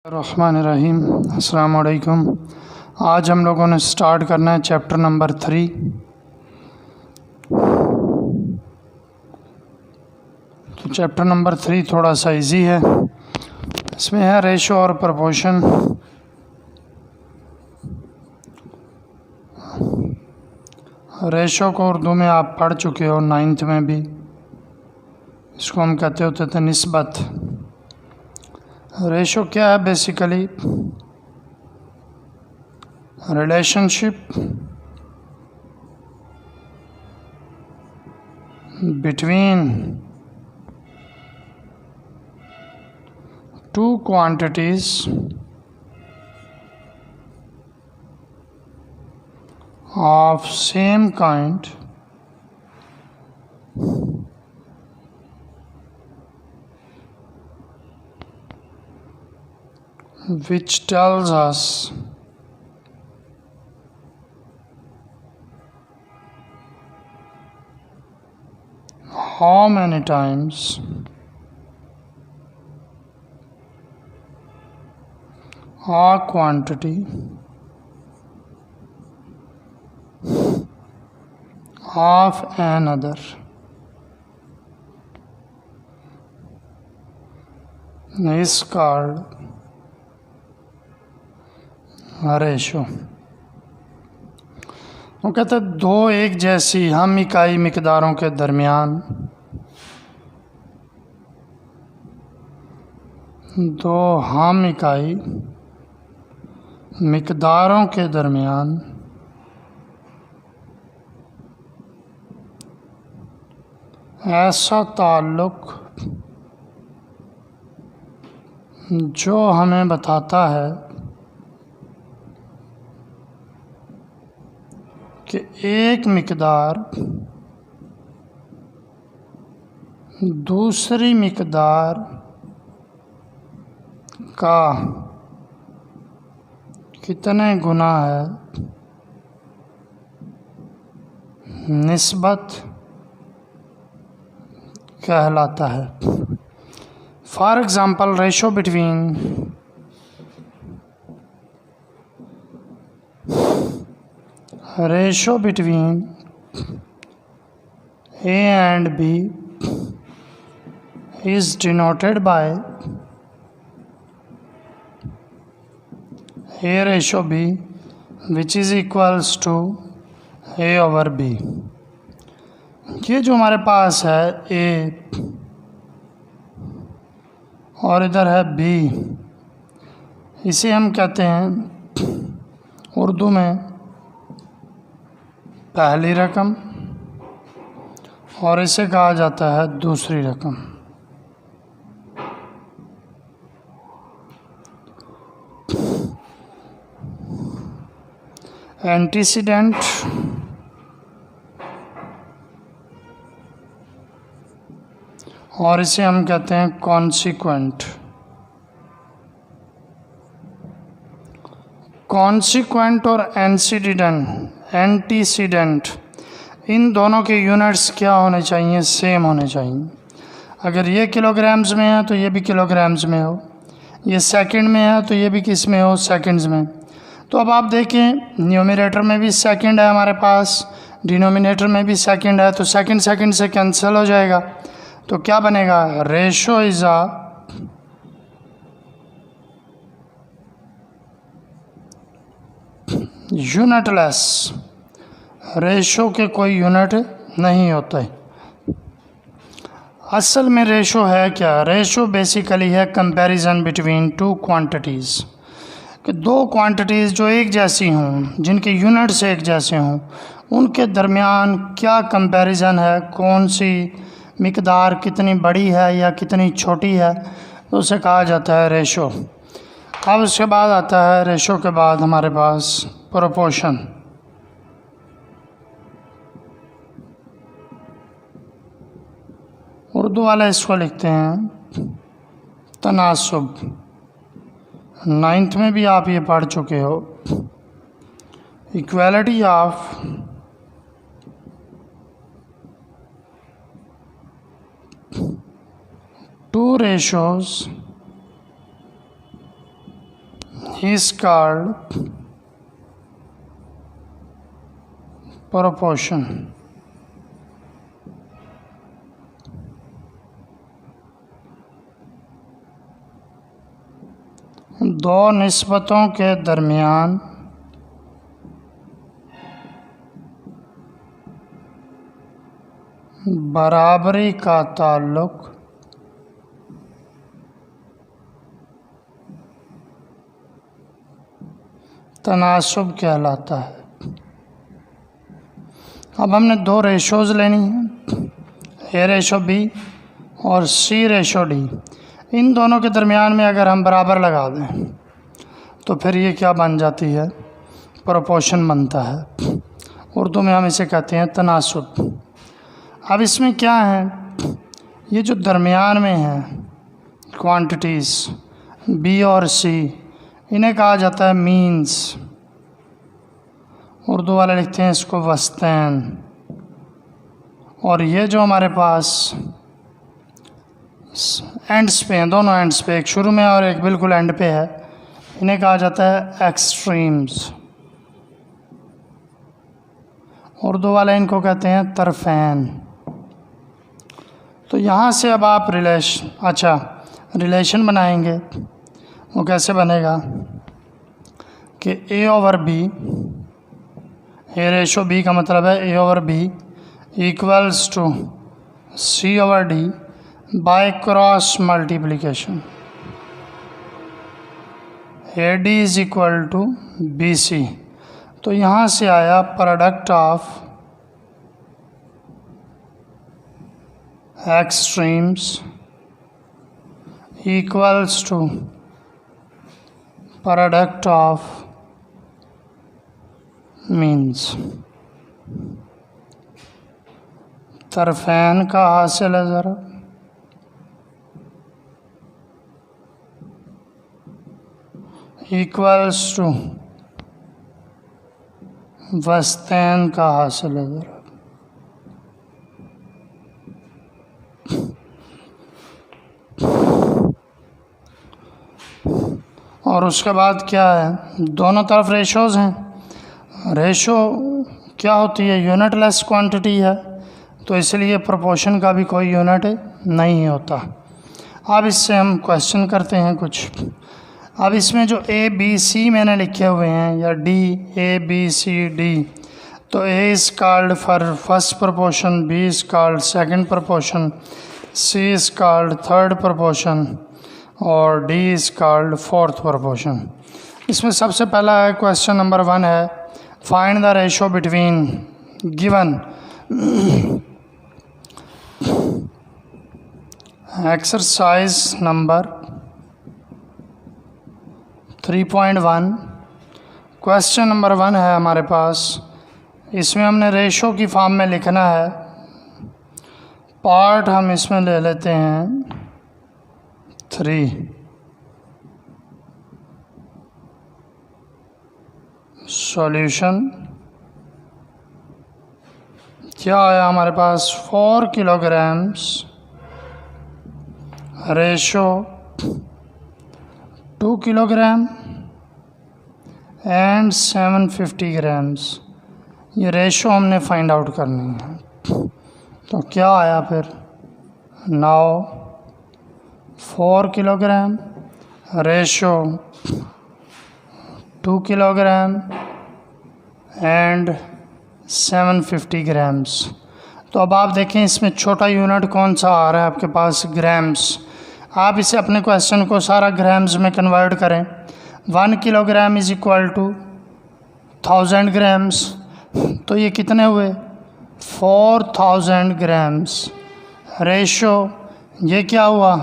रहमानिर्रहीम। अस्सलाम वालेकुम। आज हम लोगों ने स्टार्ट करना है चैप्टर नंबर 3। तो चैप्टर नंबर 3 थोड़ा सा इजी है। इसमें है रेशो और प्रोपोर्शन। रेशो को उर्दू में आप पढ़ चुके हो 9th में भी। इसको हम कहते होते थे निस्बत। रेशो क्या है? Basically relationship between two quantities of same kind which tells us how many times a quantity of another is called ratio. वो कहते हैं दो एक जैसी हम इकाई मिकदारों के दरमियान दो हम इकाई मिकदारों के दरमियान ऐसा ताल्लुक़ जो हमें बताता है कि एक मिकदार दूसरी मिकदार का कितने गुना है निस्बत कहलाता है। For example ratio between A and B is denoted by A ratio B, which is equals to A over B। ये जो हमारे पास है A और इधर है B, इसे हम कहते हैं उर्दू में पहली रकम और इसे कहा जाता है दूसरी रकम। एंटीसीडेंट और इसे हम कहते हैं कॉन्सिक्वेंट। कॉन्सिक्वेंट और एंटीसीडेंट इन दोनों के यूनिट्स क्या होने चाहिए? सेम होने चाहिए। अगर ये किलोग्राम्स में है तो ये भी किलोग्राम्स में हो, ये सेकंड में है तो ये भी किस में हो? सेकंड्स में। तो अब आप देखें न्यूमरेटर में भी सेकंड है हमारे पास, डिनोमिनेटर में भी सेकंड है, तो सेकंड सेकंड से कैंसिल हो जाएगा। तो क्या बनेगा? Ratio is a unitless. Ratio के कोई यूनिट नहीं होते। असल में रेशो है क्या? रेशो बेसिकली है कंपैरिजन बिटवीन टू क्वांटिटीज़, कि दो क्वांटिटीज़ जो एक जैसी हों, जिनके यूनिट्स एक जैसे हों, उनके दरमियान क्या कंपैरिजन है, कौन सी मिकदार कितनी बड़ी है या कितनी छोटी है, तो उसे कहा जाता है रेशो। अब उसके बाद आता है रेशो के बाद हमारे पास प्रोपोर्शन। उर्दू वाले इसको लिखते हैं तनासुब। 9th में भी आप ये पढ़ चुके हो। Equality of two ratios is called proportion. दो निस्बतों के दरमियान बराबरी का ताल्लुक तनासुब कहलाता है। अब हमने दो रेशोज़ लेनी है, A/B और C/D। इन दोनों के दरमियान में अगर हम बराबर लगा दें तो फिर ये क्या बन जाती है, प्रोपोर्शन बनता है। उर्दू में हम इसे कहते हैं तनासुब। अब इसमें क्या है, ये जो दरमियान में है क्वांटिटीज़ B और C, इन्हें कहा जाता है मीन्स। उर्दू वाले लिखते हैं इसको वस्तैन। और ये जो हमारे पास एंड्स पे हैं, दोनों एंड्स पे, एक शुरू में और एक बिल्कुल एंड पे है, इन्हें कहा जाता है एक्सट्रीम्स। उर्दू वाले इनको कहते हैं तरफ़ैन। तो यहाँ से अब आप रिलेशन बनाएंगे। वो कैसे बनेगा कि A/B, A/B का मतलब है A/B equals to C/D by cross multiplication. AD is equal to BC। तो यहाँ से आया product of extremes equals to product of means. तरफ़ैन का हासिल है ज़रा, इक्वल्स टू वस्तैन का हासिल है ज़रा। और उसके बाद क्या है, दोनों तरफ रेशोज़ हैं। रेशो क्या होती है, यूनिटलेस क्वांटिटी है, तो इसलिए प्रोपोर्शन का भी कोई यूनिट नहीं होता। अब इससे हम क्वेश्चन करते हैं कुछ। अब इसमें जो A, B, C मैंने लिखे हुए हैं, या D, A, B, C, D, तो A is called for first proportion, B is called second proportion, C is called third proportion और D is called fourth proportion. इसमें सबसे पहला है क्वेश्चन नंबर 1 है, find the ratio between given exercise number 3.1। Question number 1 है हमारे पास। इसमें हमने रेशो की फॉर्म में लिखना है। पार्ट हम इसमें ले लेते हैं 3। सॉल्यूशन क्या आया हमारे पास, 4 kilograms ratio 2 kilogram and 750 grams. ये रेशो हमने फाइंड आउट करनी है। तो क्या आया फिर, now 4 kilogram ratio 2 kilogram and 750 grams. तो अब आप देखें इसमें छोटा यूनिट कौन सा आ रहा है आपके पास, ग्राम्स। आप इसे अपने क्वेश्चन को सारा ग्राम्स में कन्वर्ट करें। 1 kilogram is equal to 1000 grams. तो ये कितने हुए, 4000 ग्राम्स रेशो। ये क्या हुआ,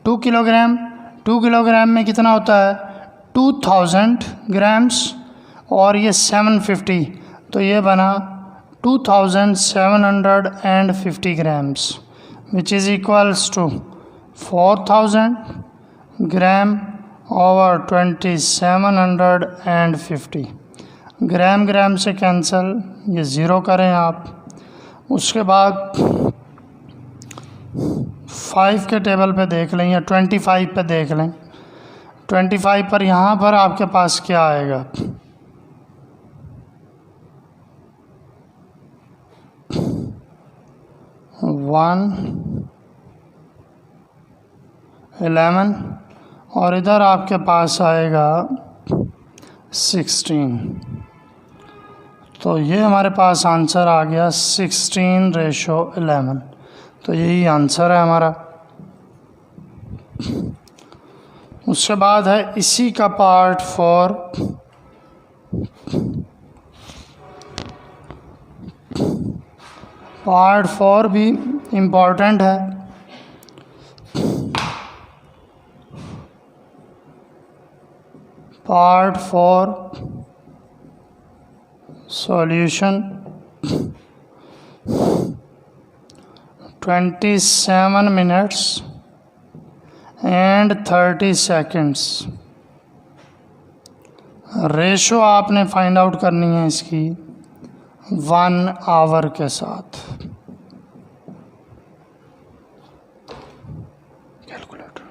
2 किलोग्राम। 2 किलोग्राम में कितना होता है, 2000 ग्राम्स, और ये 750, तो ये बना 2750 grams, which is equals to 4000 gram over 2750। Gram gram से कैंसिल, ये ज़ीरो करें आप। उसके बाद 5 के टेबल पे देख लें या 25 पे देख लें। 25 पर यहाँ पर आपके पास क्या आएगा? वन 11 और इधर आपके पास आएगा 16। तो ये हमारे पास आंसर आ गया 16:11। तो यही आंसर है हमारा। उसके बाद है इसी का पार्ट 4। पार्ट 4 भी इम्पोर्टेंट है। Part 4 solution 27 minutes and 30 seconds. Ratio आपने फाइंड आउट करनी है इसकी 1 आवर के साथ। कैलकुलेटर।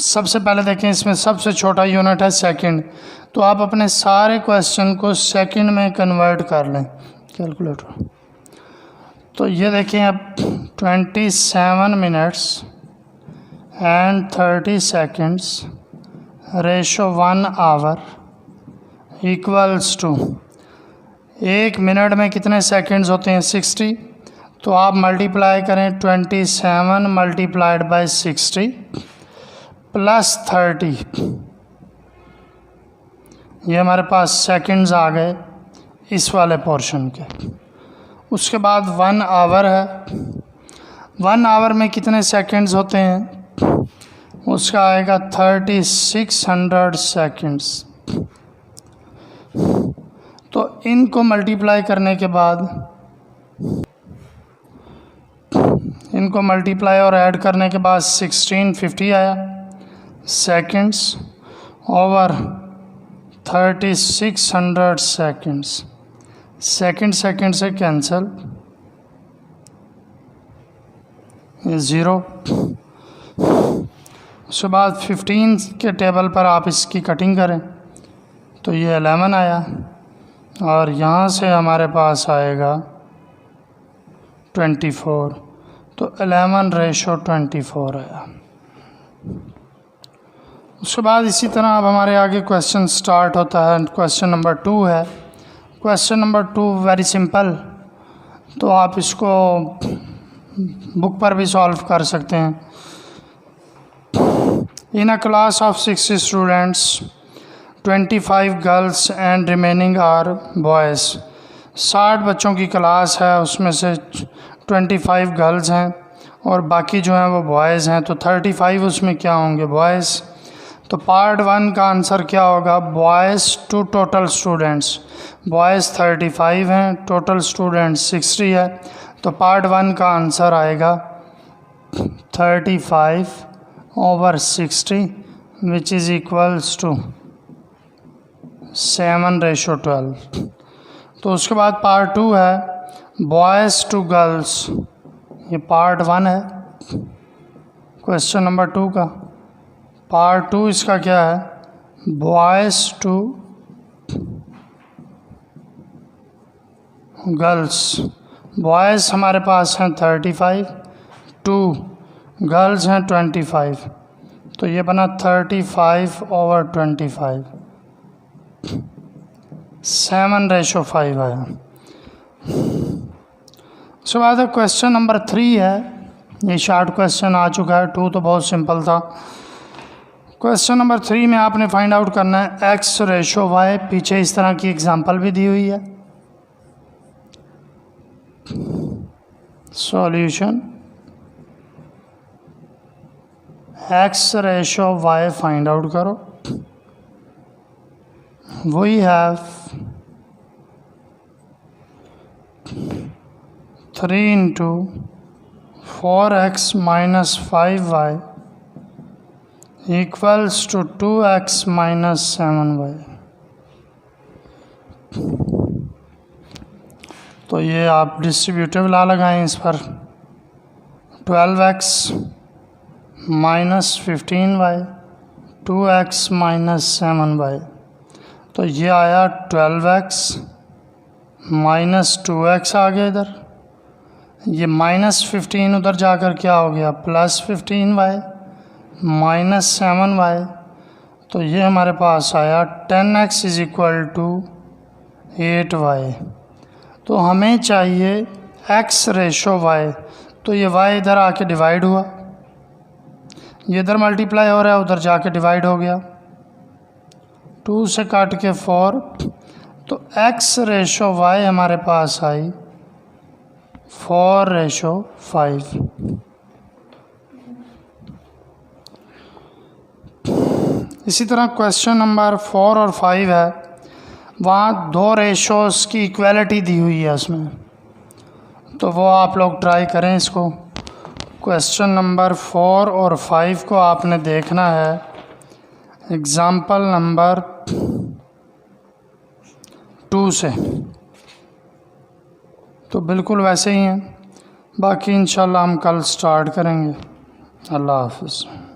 सबसे पहले देखें, इसमें सबसे छोटा यूनिट है सेकंड, तो आप अपने सारे क्वेश्चन को सेकंड में कन्वर्ट कर लें कैलकुलेटर। तो ये देखें अब 27 minutes and 30 seconds ratio 1 hour equals to 1 minute में कितने सेकेंड्स होते हैं? 60। तो आप मल्टीप्लाई करें 27 मल्टीप्लाइड बाय 60 प्लस 30। ये हमारे पास सेकेंड्स आ गए इस वाले पोर्शन के। उसके बाद 1 आवर है। 1 आवर में कितने सेकेंड्स होते हैं? उसका आएगा 3600 सेकेंड्स। तो इनको मल्टीप्लाई करने के बाद, इनको मल्टीप्लाई और ऐड करने के बाद 1650 आया सेकेंड्स ओवर 3600 सेकेंड्स। सेकेंड से कैंसल, 0। उसके बाद 15 के टेबल पर आप इसकी कटिंग करें तो ये 11 आया और यहाँ से हमारे पास आएगा 24। तो 11:24 आया। उसके बाद इसी तरह अब हमारे आगे क्वेश्चन स्टार्ट होता है। क्वेश्चन नंबर 2 है। क्वेश्चन नंबर 2 वेरी सिंपल, तो आप इसको बुक पर भी सॉल्व कर सकते हैं। In a class of 60 students 25 girls and remaining are boys. 60 बच्चों की क्लास है, उसमें से 25 गर्ल्स हैं और बाकी जो हैं वो बॉयज़ हैं। तो 35 उसमें क्या होंगे? बॉयज़। तो पार्ट 1 का आंसर क्या होगा? Boys to total students. Boys 35 हैं, टोटल स्टूडेंट्स 60 है। तो पार्ट 1 का आंसर आएगा 35/60 विच इज़ इक्वल्स टू 7:12। तो उसके बाद पार्ट 2 है बॉयज़ टू गर्ल्स। ये पार्ट 1 है क्वेश्चन नंबर 2 का। पार्ट 2 इसका क्या है? Boys to girls. बॉयज़ हमारे पास हैं 35, 2 गर्ल्स हैं 25। तो ये बना 35/25, 7:5 आया। उसके बाद क्वेश्चन नंबर 3 है। ये शॉर्ट क्वेश्चन आ चुका है। 2 तो बहुत सिंपल था। क्वेश्चन नंबर 3 में आपने फाइंड आउट करना है x/y। पीछे इस तरह की एग्जांपल भी दी हुई है। सॉल्यूशन x/y फाइंड आउट करो। We have 3 × 4x - 5y equals to 2x - 7y। तो ये आप डिस्ट्रीब्यूटिव ला लगाएं इस पर। 12x minus 15y, 2x minus 7y, तो ये आया 12x माइनस 2x आ गया इधर, ये माइनस 15 उधर जाकर क्या हो गया प्लस 15y माइनस 7y, तो ये हमारे पास आया 10x is equal to 8y। तो हमें चाहिए x रेशो y, तो ये y इधर आके डिवाइड हुआ, ये इधर मल्टीप्लाई हो रहा है, उधर जाके डिवाइड हो गया, 2 से काट के 4, तो x रेशो y हमारे पास आई 4:5। इसी तरह क्वेश्चन नंबर 4 और 5 है, वहाँ दो रेशोज़ की इक्वलिटी दी हुई है उसमें, तो वो आप लोग ट्राई करें इसको। क्वेश्चन नंबर 4 और 5 को आपने देखना है एग्ज़ाम्पल नंबर 2 से, तो बिल्कुल वैसे ही हैं। बाकी इंशाल्लाह हम कल स्टार्ट करेंगे। अल्लाह हाफ़िज़।